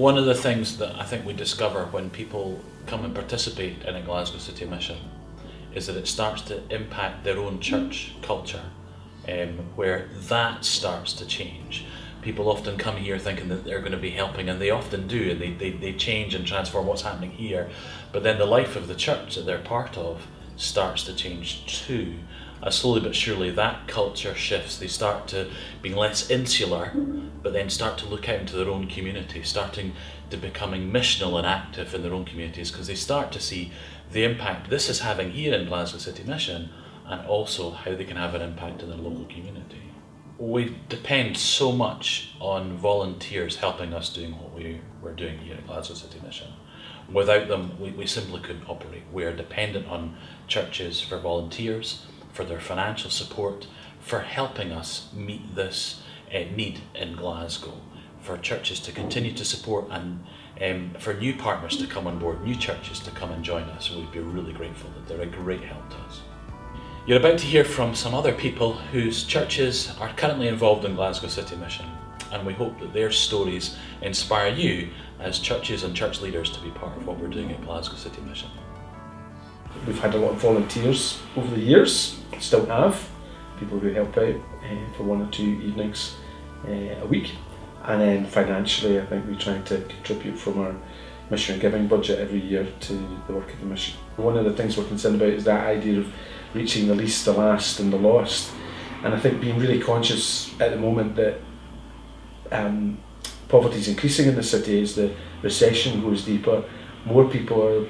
One of the things that I think we discover when people come and participate in a Glasgow City Mission is that it starts to impact their own church culture, where that starts to change. People often come here thinking that they're going to be helping, and they often do, and they change and transform what's happening here, but then the life of the church that they're part of starts to change too. Slowly but surely that culture shifts. They start to be less insular, but then start to look out into their own community, starting to becoming missional and active in their own communities, because they start to see the impact this is having here in Glasgow City Mission, and also how they can have an impact in their local community. We depend so much on volunteers helping us doing what we're doing here at Glasgow City Mission. Without them, we simply couldn't operate. We are dependent on churches for volunteers, for their financial support, for helping us meet this need in Glasgow, for churches to continue to support, and for new partners to come on board, new churches to come and join us. We'd be really grateful that they're a great help to us. You're about to hear from some other people whose churches are currently involved in Glasgow City Mission, and we hope that their stories inspire you as churches and church leaders to be part of what we're doing at Glasgow City Mission. We've had a lot of volunteers over the years, still have, people who help out for 1 or 2 evenings a week, and then financially I think we try to contribute from our mission giving budget every year to the work of the mission. One of the things we're concerned about is that idea of reaching the least, the last and the lost, and I think being really conscious at the moment that poverty is increasing in the city as the recession goes deeper. More people are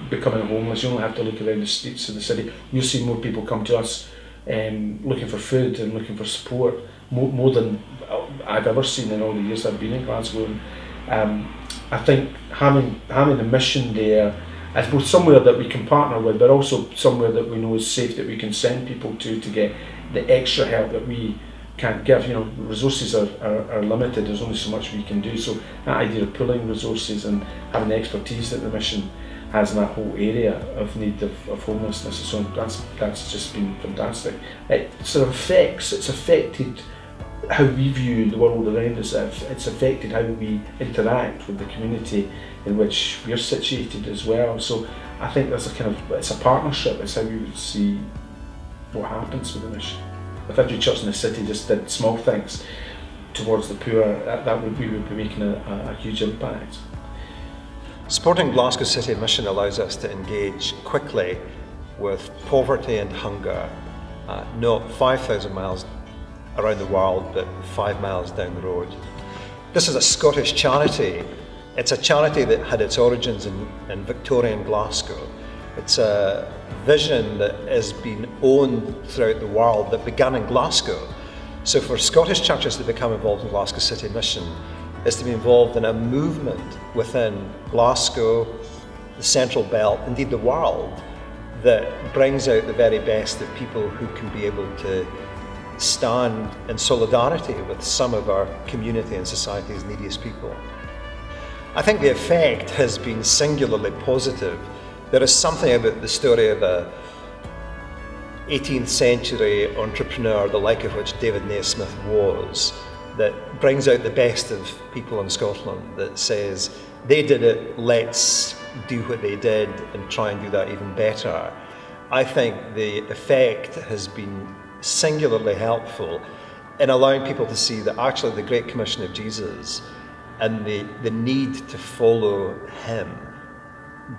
becoming homeless. You only have to look around the streets of the city. You'll see more people come to us looking for food and looking for support, more than I've ever seen in all the years I've been in Glasgow. I think having a mission there as both somewhere that we can partner with, but also somewhere that we know is safe, that we can send people to get the extra help that we can't give. You know, resources are limited, there's only so much we can do, so that idea of pulling resources and having the expertise that the mission has in that whole area of need of homelessness and so on, that's just been fantastic. It's affected how we view the world around us, it's affected how we interact with the community in which we're situated as well. So I think there's it's a partnership, it's how we would see what happens with the mission. If every church in the city just did small things towards the poor, we would be making a huge impact. Supporting Glasgow City Mission allows us to engage quickly with poverty and hunger, not 5,000 miles around the world, but 5 miles down the road. This is a Scottish charity. It's a charity that had its origins in Victorian Glasgow. It's a vision that has been owned throughout the world that began in Glasgow. So for Scottish churches to become involved in Glasgow City Mission is to be involved in a movement within Glasgow, the Central Belt, indeed the world, that brings out the very best of people who can be able to stand in solidarity with some of our community and society's neediest people. I think the effect has been singularly positive. There is something about the story of a 18th century entrepreneur, the like of which David Naismith was, that brings out the best of people in Scotland, that says, they did it, let's do what they did and try and do that even better. I think the effect has been singularly helpful in allowing people to see that actually the Great Commission of Jesus and the need to follow him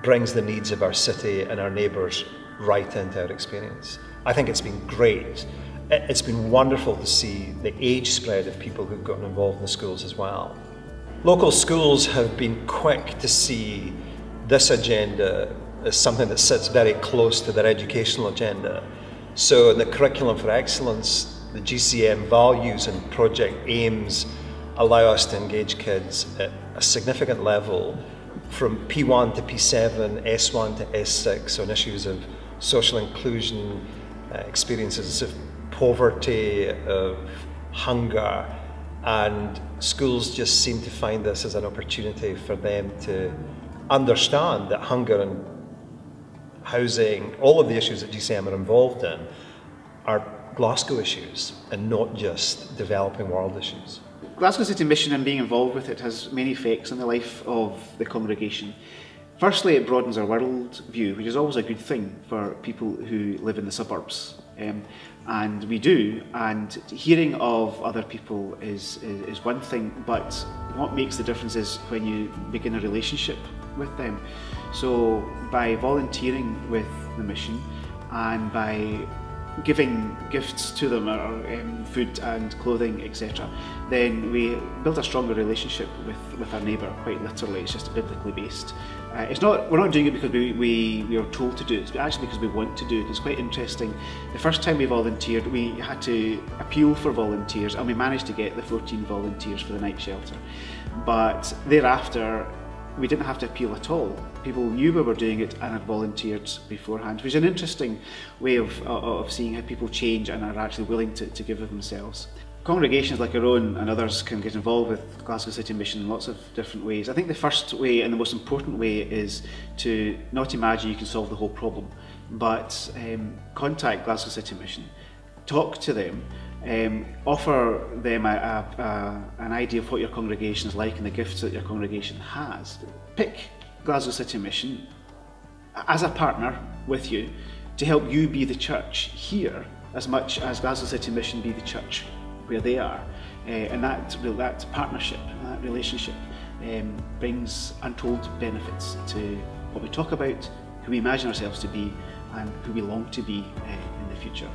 brings the needs of our city and our neighbours right into our experience. I think it's been great. It's been wonderful to see the age spread of people who've gotten involved in the schools as well. Local schools have been quick to see this agenda as something that sits very close to their educational agenda. So in the Curriculum for Excellence, the GCM values and project aims allow us to engage kids at a significant level from P1 to P7, S1 to S6 on issues of social inclusion, experiences of poverty, of hunger, and schools just seem to find this as an opportunity for them to understand that hunger and housing, all of the issues that GCM are involved in, are Glasgow issues and not just developing world issues. Glasgow City Mission and being involved with it has many effects on the life of the congregation. Firstly, it broadens our world view, which is always a good thing for people who live in the suburbs. And we do, and hearing of other people is one thing, but what makes the difference is when you begin a relationship with them. So by volunteering with the mission and by giving gifts to them, or food and clothing, etc., then we build a stronger relationship with our neighbour, quite literally. It's just biblically based. We're not doing it because we are told to do it, but actually because we want to do it. It's quite interesting. The first time we volunteered, we had to appeal for volunteers, and we managed to get the 14 volunteers for the night shelter. But thereafter, we didn't have to appeal at all. People knew we were doing it and had volunteered beforehand, which is an interesting way of seeing how people change and are actually willing to give of themselves. Congregations like our own and others can get involved with Glasgow City Mission in lots of different ways. I think the first way and the most important way is to not imagine you can solve the whole problem, but contact Glasgow City Mission, talk to them, offer them an idea of what your congregation is like and the gifts that your congregation has. Pick Glasgow City Mission as a partner with you to help you be the church here as much as Glasgow City Mission be the church where they are. And that partnership, that relationship brings untold benefits to what we talk about, who we imagine ourselves to be and who we long to be in the future.